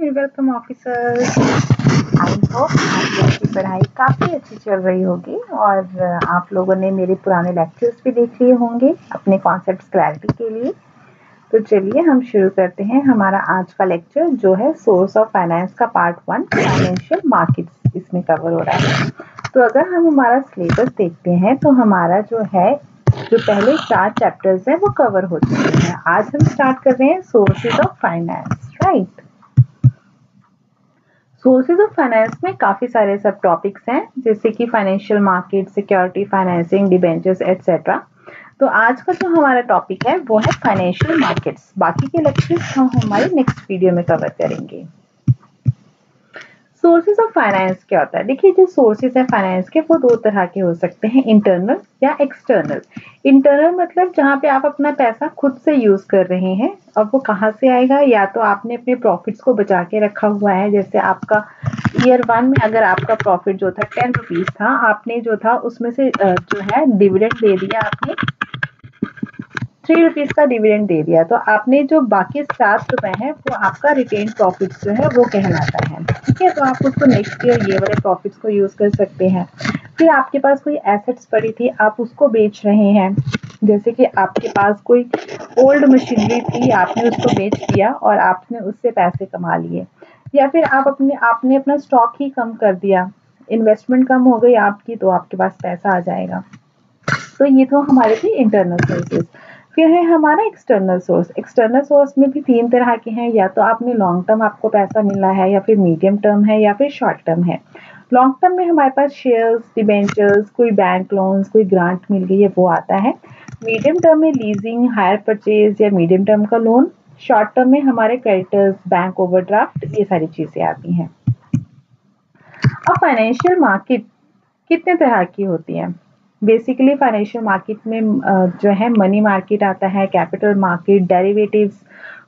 And welcome officers. I hope आप लोगों की पढ़ाई काफ़ी अच्छी चल रही होगी और आप लोगों ने मेरे पुराने लेक्चर्स भी देख लिए होंगे अपने कॉन्सेप्ट्स क्लैरिटी के लिए। तो चलिए हम शुरू करते हैं हमारा आज का लेक्चर जो है सोर्स ऑफ फाइनेंस का पार्ट 1 फाइनेंशियल मार्केट्स इसमें कवर हो रहा है। तो अगर हम हमारा सिलेबस देखते हैं तो हमारा जो पहले 4 चैप्टर्स हैं वो कवर हो चुके हैं। आज हम स्टार्ट कर रहे हैं sources of finance, right. Sources of finance में काफी सारे सब टॉपिक्स हैं जैसे कि financial market, security financing, debentures etcetera. तो आज का जो हमारा टॉपिक है वो है फाइनेंशियल मार्केट्स। बाकी के लेक्चर्स हम हमारे नेक्स्ट वीडियो में कवर करेंगे। सोर्सेज ऑफ फाइनेंस क्या होता है? देखिए, जो सोर्सेज है फाइनेंस के वो 2 तरह के हो सकते हैं, इंटरनल या एक्सटर्नल। इंटरनल मतलब जहाँ पे आप अपना पैसा खुद से यूज कर रहे हैं। अब वो कहाँ से आएगा? या तो आपने अपने प्रॉफिट्स को बचा के रखा हुआ है, जैसे आपका ईयर 1 में अगर आपका प्रॉफिट जो था 10 रुपीज था, आपने जो था उसमें से जो है डिविडेंड दे दिया, आपने 3 रुपीज का डिविडेंड दे दिया, तो आपने जो बाकी 7 रुपए हैं वो आपका रिटेन प्रॉफिट जो है वो कहलाता है। ठीक है, तो आप उसको नेक्स्ट ईयर ये वाले प्रॉफिट्स को यूज कर सकते हैं। फिर आपके पास कोई एसेट्स पड़ी थी, आप उसको बेच रहे हैं, जैसे कि आपके पास कोई ओल्ड मशीनरी थी, आपने उसको बेच दिया और आपने उससे पैसे कमा लिए। या फिर आपने अपना स्टॉक ही कम कर दिया, इन्वेस्टमेंट कम हो गई आपकी, तो आपके पास पैसा आ जाएगा। तो ये तो हमारे थे इंटरनल सोर्सेज। फिर है हमारा एक्सटर्नल सोर्स। एक्सटर्नल सोर्स में भी 3 तरह के हैं, या तो आपने लॉन्ग टर्म आपको पैसा मिला है, या फिर मीडियम टर्म है, या फिर शॉर्ट टर्म है। लॉन्ग टर्म में हमारे पास शेयर्स, डिबेंचर्स, कोई बैंक लोन्स, कोई ग्रांट मिल गई है वो आता है। मीडियम टर्म में लीजिंग, हायर परचेज या मीडियम टर्म का लोन। शॉर्ट टर्म में हमारे क्रेडिटर्स, बैंक ओवरड्राफ्ट, ये सारी चीजें आती हैं। अब फाइनेंशियल मार्केट कितने तरह की होती है? बेसिकली फाइनेंशियल मार्केट में जो है मनी मार्केट आता है, capital market, derivatives,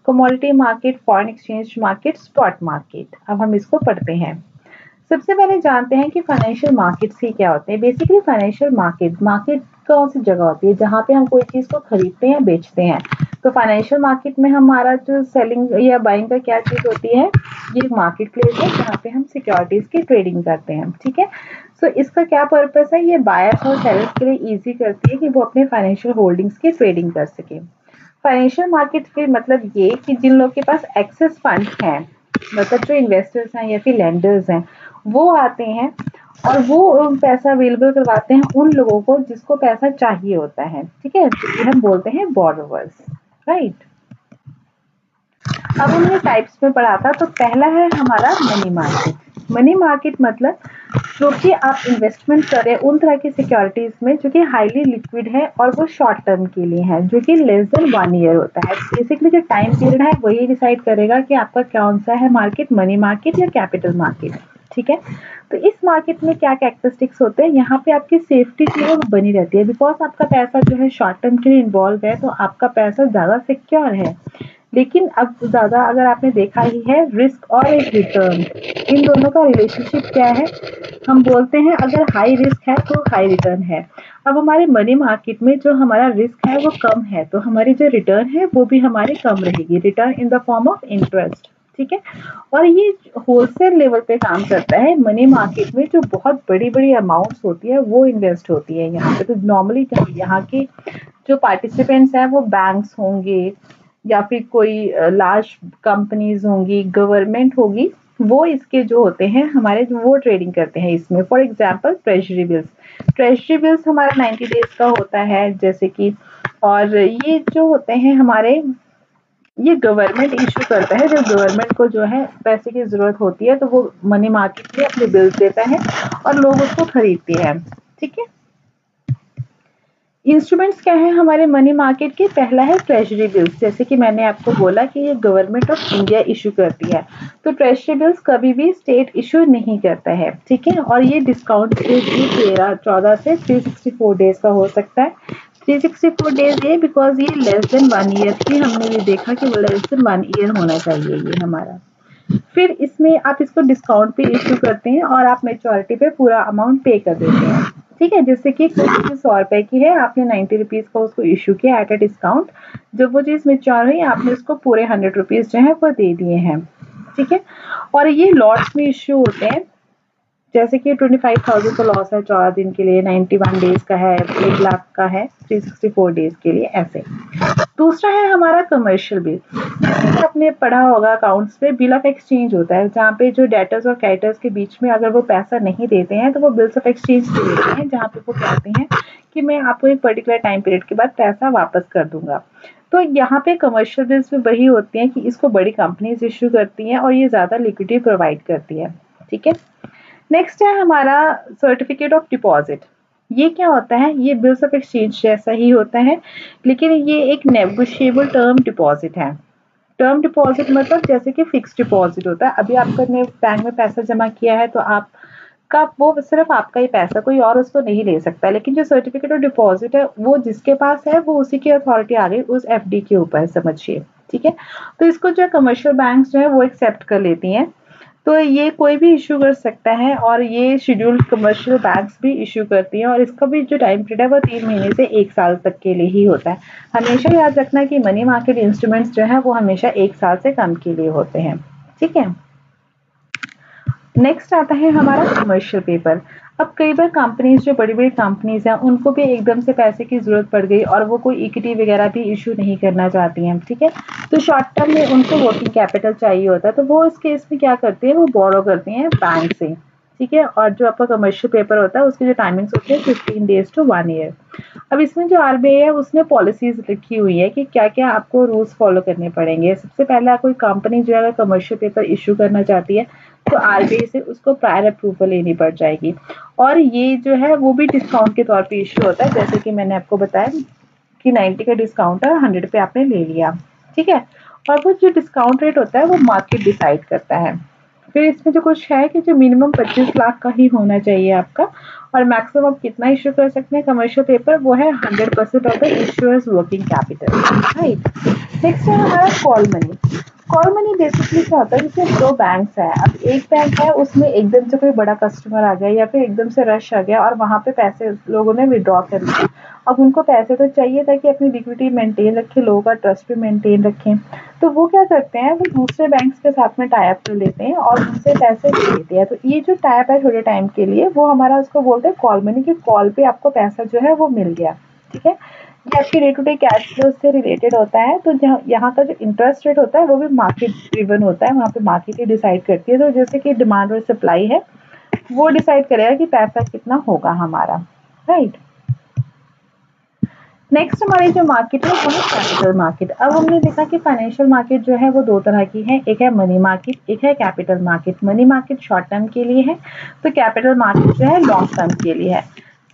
commodity market, foreign exchange market, spot market. अब हम इसको पढ़ते हैं। सबसे पहले जानते हैं कि फाइनेंशियल मार्केट्स ही क्या होते हैं। बेसिकली फाइनेंशियल मार्केट कौन सी जगह होती है जहाँ पे हम कोई चीज को खरीदते हैं, बेचते हैं। तो फाइनेंशियल मार्केट में हमारा जो सेलिंग या बाइंग का क्या चीज होती है, ये मार्केट प्लेस है जहाँ पे हम सिक्योरिटीज की ट्रेडिंग करते हैं। ठीक है, सो इसका क्या पर्पस है? ये बायर्स और सेलर्स के लिए इजी करती है कि वो अपने फाइनेंशियल होल्डिंग्स की ट्रेडिंग कर सके। फाइनेंशियल मार्केट फिर मतलब ये कि जिन लोगों के पास एक्सेस फंड है, मतलब जो इन्वेस्टर्स हैं या फिर लेंडर्स हैं, वो आते हैं और वो पैसा अवेलेबल करवाते हैं उन लोगों को जिसको पैसा चाहिए होता है। ठीक है, जिसे हम बोलते हैं बोरोवर्स, राइट। अब हमने टाइप्स में पढ़ा था, तो पहला है हमारा मनी मार्केट। मनी मार्केट मतलब जो कि आप इन्वेस्टमेंट कर रहे हैं उन तरह की सिक्योरिटीज में जो कि हाईली लिक्विड है और वो शॉर्ट टर्म के लिए है, जो कि लेस देन 1 ईयर होता है। बेसिकली जो टाइम पीरियड है वही डिसाइड करेगा कि आपका कौन सा है मार्केट, मनी मार्केट या कैपिटल मार्केट। ठीक है, तो इस मार्केट में क्या कैरेक्टरिस्टिक्स होते हैं? यहाँ पे आपकी सेफ्टी जो है वो बनी रहती है, बिकॉज आपका पैसा जो है शॉर्ट टर्म के लिए इन्वॉल्व है, तो आपका पैसा ज्यादा सिक्योर है। लेकिन अब ज्यादा अगर आपने देखा ही है, रिस्क और एक रिटर्न, इन दोनों का रिलेशनशिप क्या है? हम बोलते हैं अगर हाई रिस्क है तो हाई रिटर्न है। अब हमारे मनी मार्केट में जो हमारा रिस्क है वो कम है, तो हमारी जो रिटर्न है वो भी हमारी कम रहेगी, return in the form of interest. ठीक है, और ये होलसेल लेवल पे काम करता है। मनी मार्केट में जो बहुत बड़ी बड़ी अमाउंट्स होती है वो इन्वेस्ट होती है यहाँ पे। तो नॉर्मली यहाँ के जो पार्टिसिपेंट्स हैं वो बैंक्स होंगे या फिर कोई लार्ज कंपनीज होंगी, गवर्नमेंट होगी, वो इसके जो होते हैं हमारे वो ट्रेडिंग करते हैं इसमें। For example treasury bills. Treasury bills हमारा 90 डेज का होता है जैसे कि, और ये जो होते हैं हमारे, ये गवर्नमेंट इशू करता है। जब गवर्नमेंट को जो है पैसे की जरूरत होती है तो वो मनी मार्केट में अपने बिल्स देता है और लोग उसको खरीदते हैं। ठीक है, इंस्ट्रूमेंट्स क्या है हमारे मनी मार्केट के? पहला है ट्रेजरी बिल्स। जैसे कि मैंने आपको बोला कि ये गवर्नमेंट ऑफ इंडिया इशू करती है, तो ट्रेजरी बिल्स कभी भी स्टेट इशू नहीं करता है। ठीक है, और ये डिस्काउंट पीरियड भी 14 से 364 डेज का हो सकता है। 364 डेज ये बिकॉज ये लेस देन 1 ईयर की, हमने भी देखा कि वो लेस देन 1 ईयर होना चाहिए ये हमारा। फिर इसमें आप इसको डिस्काउंट पे इशू करते हैं और आप मेच्योरिटी पे पूरा अमाउंट पे कर देते हैं। ठीक है, जैसे कि कोई चीज 100 रुपए की है, आपने 90 रुपीज का उसको इशू किया एट अ डिस्काउंट। जब वो चीज मेच्योर हुई आपने उसको पूरे 100 रुपीज जो है वो दे दिए हैं। ठीक है। और ये लॉट्स में इश्यू होते हैं, जैसे कि 25,000 का लॉस है 14 दिन के लिए, 91 डेज का है, 1 लाख का है 364 डेज के लिए, ऐसे। दूसरा है हमारा कमर्शियल बिल। जैसे आपने पढ़ा होगा अकाउंट्स में बिल ऑफ एक्सचेंज होता है, जहाँ पे जो डेटर्स और क्रेडिटर्स के बीच में अगर वो पैसा नहीं देते हैं तो वो बिल्स ऑफ एक्सचेंज दे देते हैं, जहाँ पे वो कहते हैं कि मैं आपको एक पर्टिकुलर टाइम पीरियड के बाद पैसा वापस कर दूंगा। तो यहाँ पे कमर्शियल बिल्स में वही होती हैं कि इसको बड़ी कंपनीज इश्यू करती हैं और ये ज़्यादा लिक्विडिटी प्रोवाइड करती है, ठीक है। नेक्स्ट है हमारा सर्टिफिकेट ऑफ डिपॉजिट। ये क्या होता है? ये बिल्स ऑफ एक्सचेंज जैसा ही होता है, लेकिन ये एक नेगोशिएबल टर्म डिपॉजिट है। टर्म डिपॉजिट मतलब जैसे कि फिक्स डिपॉजिट होता है, अभी आपने बैंक में पैसा जमा किया है तो आपका वो सिर्फ आपका ही पैसा, कोई और उसको नहीं ले सकता। लेकिन जो सर्टिफिकेट ऑफ डिपॉजिट है वो जिसके पास है वो उसी की अथॉरिटी आ गई उस एफडी के ऊपर, समझिए, ठीक है। तो इसको जो कमर्शियल बैंक जो है वो एक्सेप्ट कर लेती हैं। तो ये कोई भी इश्यू कर सकता है और ये शेड्यूल्ड कमर्शियल बैंक्स भी इश्यू करती हैं, और इसका भी जो टाइम पीरियड है वो 3 महीने से 1 साल तक के लिए ही होता है। हमेशा याद रखना कि मनी मार्केट इंस्ट्रूमेंट्स जो है वो हमेशा 1 साल से कम के लिए होते हैं, ठीक है। नेक्स्ट आता है हमारा कमर्शियल पेपर। अब कई बार कंपनीज जो बड़ी-बड़ी कंपनीज हैं उनको भी एकदम से पैसे की ज़रूरत पड़ गई और वो कोई इक्विटी वगैरह भी इश्यू नहीं करना चाहती हैं, ठीक है। तो शॉर्ट टर्म में उनको वर्किंग कैपिटल चाहिए होता है, तो वो इस केस में क्या करती हैं, वो बोरो करती हैं बैंक से, ठीक है। और जो आपका कमर्शियल पेपर होता है उसकी जो टाइमिंग्स होती है 15 डेज टू 1 ईयर। अब इसमें जो आरबीआई है उसने पॉलिसीज लिखी हुई है कि क्या-क्या आपको रूल्स फॉलो करने पड़ेंगे। सबसे पहला, कोई कंपनी जो है अगर कमर्शियल पेपर इश्यू करना चाहती है तो आरबीआई से उसको प्रायर अप्रूवल लेनी पड़ जाएगी, और ये जो है वो भी डिस्काउंट के तौर पे इश्यू होता है, जैसे कि मैंने आपको बताया कि 90 का डिस्काउंट है, 100 पे आपने ले लिया, ठीक है। और वो जो डिस्काउंट रेट होता है वो मार्केट डिसाइड करता है। फिर इसमें जो कुछ है कि जो मिनिमम 25 लाख का ही होना चाहिए आपका, और मैक्सिमम आप कितना इश्यू कर सकते हैं कमर्शियल पेपर, वो है 100% of the issuers working capital, right. Next है हमारा call money. Call money basically क्या होता है, जैसे 2 बैंक्स हैं, अब एक बैंक है उसमें एकदम से कोई बड़ा कस्टमर आ गया या फिर एकदम से रश आ गया और वहाँ पे पैसे लोगों ने विड्रॉ कर लिए। अब उनको पैसे तो चाहिए ताकि अपनी लिक्विडिटी मेंटेन रखें, लोगों का ट्रस्ट भी मेंटेन रखें। तो वो क्या करते हैं, वो दूसरे बैंक्स के साथ में टाई अप कर लेते हैं और उनसे पैसे ले लेते हैं। तो ये जो टाई अप है थोड़े टाइम के लिए, वो हमारा उसको बोलते हैं कॉल मनी, कि कॉल पे आपको पैसा जो है वो मिल गया, ठीक है। ये आपकी day to day cash flow से रिलेटेड होता है। तो यहाँ का जो इंटरेस्ट रेट होता है वो भी मार्केट ड्रिवन होता है, वहाँ पे मार्केट ही डिसाइड करती है। तो जैसे कि डिमांड और सप्लाई है वो डिसाइड करेगा कि पैसा कितना होगा हमारा, राइट। नेक्स्ट हमारी जो मार्केट है वो है कैपिटल मार्केट। अब हमने देखा कि फाइनेंशियल मार्केट जो है वो 2 तरह की है, एक है मनी मार्केट, एक है capital market. Money market short term के लिए है, तो कैपिटल मार्केट जो है लॉन्ग टर्म के लिए है,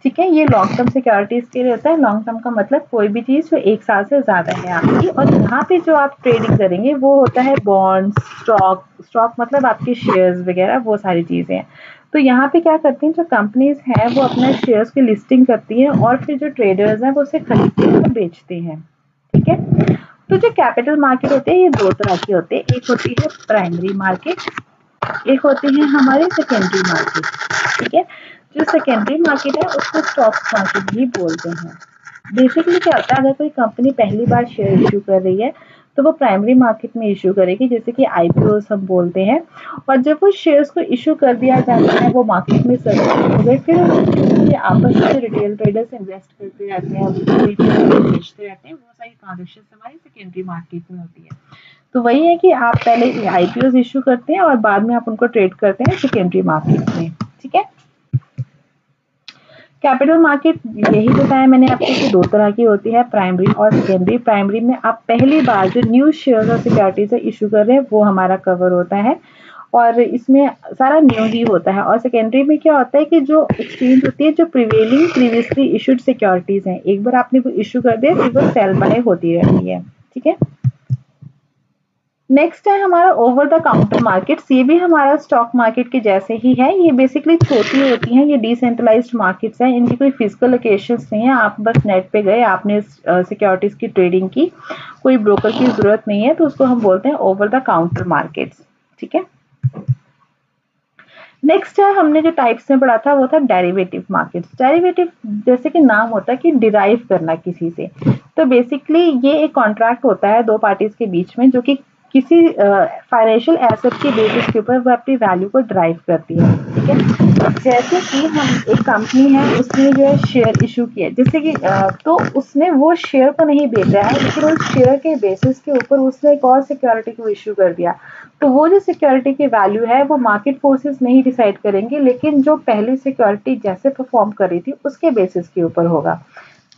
ठीक है। ये लॉन्ग टर्म सिक्योरिटीज के लिए होता है। लॉन्ग टर्म का मतलब कोई भी चीज़ जो 1 साल से ज़्यादा है आपकी, और यहाँ पे जो आप ट्रेडिंग करेंगे वो होता है बॉन्ड्स, स्टॉक मतलब आपके शेयर्स वगैरह, वो सारी चीज़ें हैं। तो यहाँ पे क्या करती हैं, जो कंपनीज हैं वो अपने शेयर्स की लिस्टिंग करती हैं और फिर जो ट्रेडर्स हैं वो उसे खरीदते हैं और बेचते हैं, ठीक है। तो जो कैपिटल मार्केट होते हैं ये 2 तरह की होते हैं, एक होती है प्राइमरी मार्केट, एक होती है हमारी सेकेंडरी मार्केट, ठीक है। जो सेकेंडरी मार्केट है उसको स्टॉक मार्केट भी बोलते हैं। बेसिकली क्या होता है, अगर कोई कंपनी पहली बार शेयर इश्यू कर रही है तो वो प्राइमरी मार्केट में इश्यू करेगी, जैसे कि आईपीओ हम बोलते हैं। और जब वो शेयर्स को इश्यू कर दिया जाता है, वो मार्केट में सर्कुलेट हो गए, फिर ये आपस में रिटेल ट्रेडर्स इन्वेस्ट करते रहते हैं, बेचते रहते हैं, वो सारी ट्रांजेक्शन हमारी सेकेंडरी मार्केट में होती है। तो वही है कि आप पहले आईपीओ इश्यू करते हैं और बाद में आप उनको ट्रेड करते हैं सेकेंडरी मार्केट में, ठीक है। कैपिटल मार्केट यही बताया मैंने आपको कि 2 तरह की होती है, प्राइमरी और सेकेंडरी। प्राइमरी में आप पहली बार जो न्यू शेयर्स और सिक्योरिटीज इशू कर रहे हैं वो हमारा कवर होता है, और इसमें सारा न्यू ही होता है। और सेकेंडरी में क्या होता है कि जो एक्सचेंज होती है, जो प्रीवियसली इशूड सिक्योरिटीज हैं, एक बार आपने वो इशू कर दिया तो वो सेल बाय होती रहती है, ठीक है। नेक्स्ट है हमारा ओवर द काउंटर मार्केट्स। ये भी हमारा स्टॉक मार्केट के जैसे ही है, ये बेसिकली छोटी होती हैं, ये डिसेंट्रलाइज्ड मार्केट्स हैं, इनकी कोई फिजिकल लोकेशंस नहीं है। आप बस नेट पे गए, आपने सिक्योरिटीज की ट्रेडिंग की, कोई ब्रोकर की जरूरत नहीं है, तो उसको हम बोलते हैं ओवर द काउंटर मार्केट्स, ठीक है। नेक्स्ट है, हमने जो टाइप्स में पढ़ा था वो था डेरिवेटिव मार्केट्स। डेरिवेटिव जैसे कि नाम होता है कि डिराइव करना किसी से, तो बेसिकली ये एक कॉन्ट्रैक्ट होता है 2 पार्टीज के बीच में, जो कि किसी फाइनेंशियल एसेट के बेसिस के ऊपर वो अपनी वैल्यू को ड्राइव करती है, ठीक है। जैसे कि हम एक कंपनी है, उसने जो है शेयर इशू किया, जैसे कि तो उसने वो शेयर को नहीं बेचा है, लेकिन उस शेयर के बेसिस के ऊपर उसने एक और सिक्योरिटी को इशू कर दिया। तो वो जो सिक्योरिटी की वैल्यू है वो मार्केट फोर्सेस नहीं डिसाइड करेंगे, लेकिन जो पहली सिक्योरिटी जैसे परफॉर्म कर रही थी उसके बेसिस के ऊपर होगा,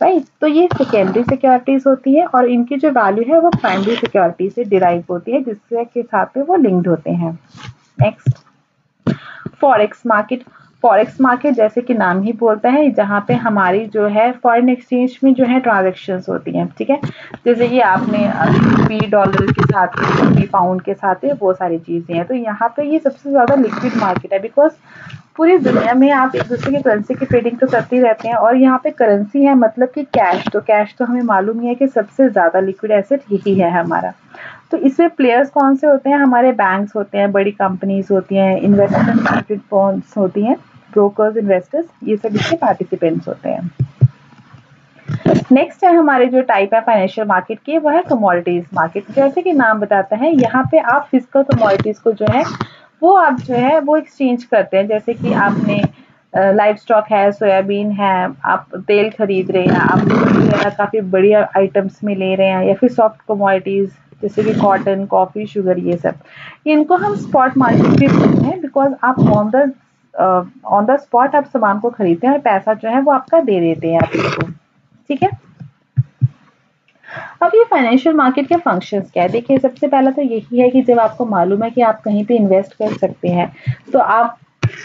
राइट। तो ये सेकेंडरी सिक्योरिटीज होती है और इनकी जो वैल्यू है वो प्राइमरी सिक्योरिटी से डिराइव होती है, जिससे के साथ में वो लिंक्ड होते हैं। Next, forex market. Forex market जैसे कि नाम ही बोलता है, जहाँ पे हमारी जो है फॉरेन एक्सचेंज में जो है ट्रांजेक्शन्स होती हैं, ठीक है। जैसे कि आपने रूपी डॉलर के साथ में, रूपी पाउंड के साथ में, वो सारी चीजें हैं। तो यहाँ पे ये सबसे ज्यादा लिक्विड मार्केट है, बिकॉज पूरी दुनिया में आप एक दूसरे की करेंसी की ट्रेडिंग तो करते ही रहते हैं, और यहाँ पे करेंसी है मतलब कि कैश। तो कैश तो हमें मालूम ही है कि सबसे ज्यादा लिक्विड एसेट यही है हमारा। तो इसमें प्लेयर्स कौन से होते हैं? हमारे बैंक्स होते हैं, बड़ी कंपनीज होती हैं, इन्वेस्टमेंट मार्केट फर्म्स होती हैं, ब्रोकर्स, इन्वेस्टर्स, ये सब इसके पार्टिसिपेंट्स होते हैं। नेक्स्ट है हमारे जो टाइप है फाइनेंशियल मार्केट की, वो है कमोडिटीज मार्केट। जैसे कि नाम बताता है, यहाँ पे आप फिजिकल कमोडिटीज को जो है वो आप जो है वो एक्सचेंज करते हैं। जैसे कि आपने लाइव स्टॉक है, सोयाबीन है, आप तेल खरीद रहे हैं, आप जो है काफी बढ़िया आइटम्स में ले रहे हैं, या फिर सॉफ्ट कमोडिटीज जैसे कि कॉटन, कॉफी, शुगर, ये सब, इनको हम स्पॉट मार्केट भी बोलते हैं, बिकॉज आप ऑन द स्पॉट आप सामान को खरीदते हैं और पैसा जो है वो आपका दे देते हैं आप इसको, ठीक है। अब ये फाइनेंशियल मार्केट के फंक्शंस क्या है? देखिए, सबसे पहला तो यही है कि जब आपको मालूम है कि आप कहीं पे इन्वेस्ट कर सकते हैं, तो आप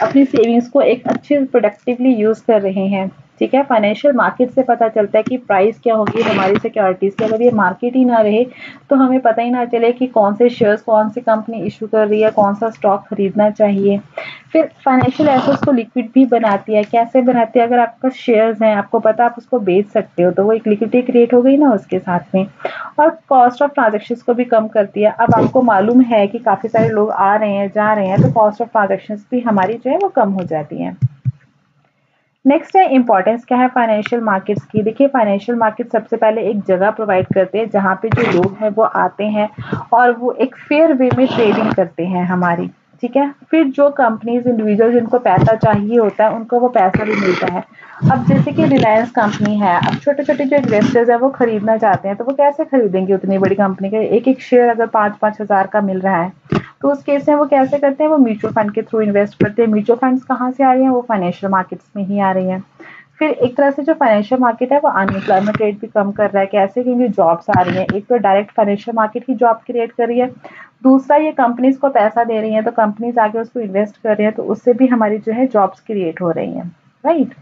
अपनी सेविंग्स को एक अच्छे प्रोडक्टिवली यूज कर रहे हैं, ठीक है। फाइनेंशियल मार्केट से पता चलता है कि प्राइस क्या होगी हमारी सिक्योरिटीज की। अगर ये मार्केट ही ना रहे तो हमें पता ही ना चले कि कौन से शेयर्स कौन सी कंपनी इशू कर रही है, कौन सा स्टॉक खरीदना चाहिए। फिर फाइनेंशियल एसेट्स को लिक्विड भी बनाती है। कैसे बनाती है? अगर आपका शेयर्स हैं, आपको पता आप उसको बेच सकते हो, तो वो एक लिक्विडिटी क्रिएट हो गई ना उसके साथ में। और कॉस्ट ऑफ ट्रांजेक्शन्स को भी कम करती है। अब आपको मालूम है कि काफी सारे लोग आ रहे हैं, जा रहे हैं, तो कॉस्ट ऑफ ट्रांजेक्शन्स भी हमारी जो है वो कम हो जाती है। नेक्स्ट है इंपॉर्टेंस क्या है फाइनेंशियल मार्केट्स की। देखिए, फाइनेंशियल मार्केट सबसे पहले एक जगह प्रोवाइड करते हैं जहाँ पे जो लोग हैं वो आते हैं और वो एक फेयर वे में ट्रेडिंग करते हैं हमारी, ठीक है। फिर जो कंपनीज, इंडिविजुअल जिनको पैसा चाहिए होता है, उनको वो पैसा भी मिलता है। अब जैसे कि रिलायंस कंपनी है, अब छोटे छोटे जो इन्वेस्टर्स है वो खरीदना चाहते हैं, तो वो कैसे खरीदेंगे उतनी बड़ी कंपनी का एक एक शेयर? अगर 5-5 हजार का मिल रहा है, तो उस केस में वो कैसे करते हैं? वो म्यूचुअल फंड के थ्रू इन्वेस्ट करते हैं। म्यूचुअल फंड्स कहाँ से आ रही हैं? वो फाइनेंशियल मार्केट्स में ही आ रही हैं। फिर एक तरह से जो फाइनेंशियल मार्केट है वो अनएम्प्लॉयमेंट रेट भी कम कर रहा है। कैसे? क्योंकि जॉब्स आ रही हैं। एक तो डायरेक्ट फाइनेंशियल मार्केट ही जॉब क्रिएट कर रही है, दूसरा ये कंपनीज को पैसा दे रही है, तो कंपनीज आगे उसको इन्वेस्ट कर रहे हैं, तो उससे भी हमारी जो है जॉब्स क्रिएट हो रही हैं, राइट।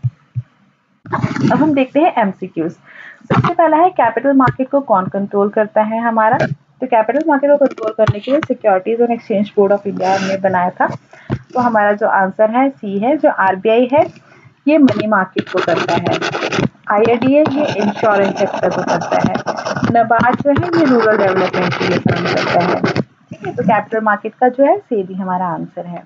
अब हम देखते हैं एमसीक्यूज। सबसे पहला है कैपिटल मार्केट को कौन कंट्रोल करता है हमारा? तो कैपिटल मार्केट को कंट्रोल करने के लिए securities and exchange board of India ने बनाया था। तो हमारा जो आंसर है सी है। जो आरबीआई है ये मनी मार्केट को करता है। आईआरडीए ये इंश्योरेंस सेक्टर को करता है। नबार्ड जो है ये रूरल डेवलपमेंट के लिए काम करता है, ठीक है। तो कैपिटल मार्केट का जो है सी भी हमारा आंसर है।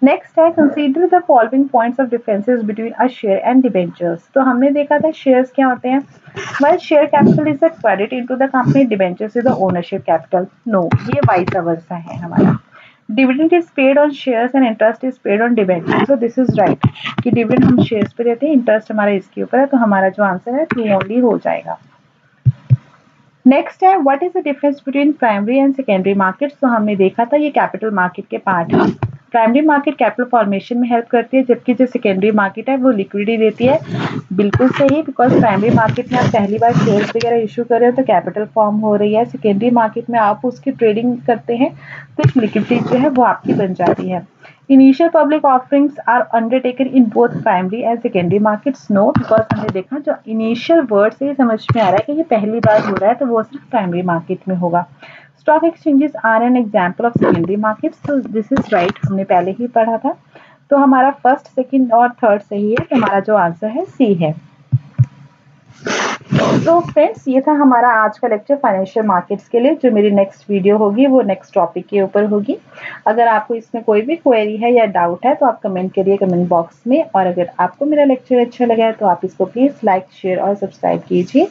नेक्स्ट है consider the following points of differences between a share and debentures. तो हमने देखा था शेयर्स क्या होते हैं। Well, share capital is the credit into the company, debentures is the ownership capital. No, ये वाइस वर्सा है हमारा। Dividend is paid on shares and interest is paid on debenture. So this is right कि dividend हम shares पे देते हैं, interest हमारा इसके ऊपर है, तो हमारा जो आंसर है ट्रू ओनली हो जाएगा। नेक्स्ट है what is the difference between primary and secondary market. तो हमने देखा था ये कैपिटल मार्केट के पार्ट है। प्राइमरी मार्केट कैपिटल फॉर्मेशन में हेल्प करती है, जबकि जो सेकेंडरी मार्केट है वो लिक्विडिटी देती है। बिल्कुल सही, बिकॉज प्राइमरी मार्केट में आप पहली बार शेयर्स वगैरह इशू कर रहे हो तो कैपिटल फॉर्म हो रही है। सेकेंडरी मार्केट में आप उसकी ट्रेडिंग करते हैं तो एक लिक्विडिटी जो है वो आपकी बन जाती है। Initial public offerings are undertaken in both primary and secondary markets. No, because हमने देखा जो इनिशियल वर्ड से ही समझ में आ रहा है कि ये पहली बार हो रहा है, तो वो सिर्फ प्राइमरी मार्केट में होगा। Stock exchanges are an example of secondary markets. So this is right, हमने पहले ही पढ़ा था। तो हमारा फर्स्ट, सेकंड और थर्ड सही है, तो हमारा जो आंसर है सी है। तो फ्रेंड्स, ये था हमारा आज का लेक्चर फाइनेंशियल मार्केट्स के लिए। जो मेरी नेक्स्ट वीडियो होगी वो नेक्स्ट टॉपिक के ऊपर होगी। अगर आपको इसमें कोई भी क्वेरी है या डाउट है तो आप कमेंट करिए कमेंट बॉक्स में। और अगर आपको मेरा लेक्चर अच्छा लगा है तो आप इसको प्लीज लाइक, शेयर और सब्सक्राइब कीजिए,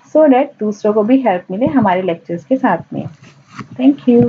सो दैट दूसरों को भी हेल्प मिले हमारे लेक्चर्स के साथ में। Thank you.